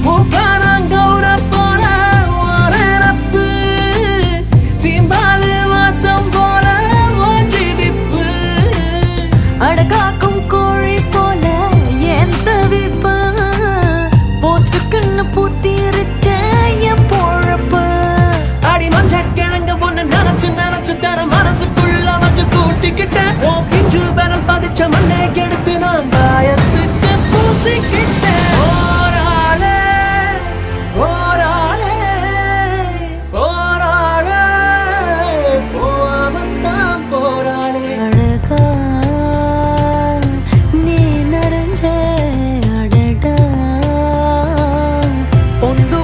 மூக்காரங்கௌர போல ஓரப்பு சீம்பாலு வாசம் போல ஓஞ்சிரிப்பு அடகாக்கும் கோழி போல என் தவிப்ப போசுக்குன்னு பூத்திருக்க என் பொழப்பு அடி மஞ்ச கிழங்கு ஒண்ணு நினைச்சு தர மனசுக்குள்ள வச்சு கூட்டிக்கிட்டேன் பிஞ்சு விரல் பதிச்ச மண்ணை கெடுத்து நான் காயத்துக்கு பூசிக்கிட்டேன் ஓராளே ஓராளே ஓராளே போவத்தான் போராளே அழகா நீ நரஞ்ச அடடா பொந்து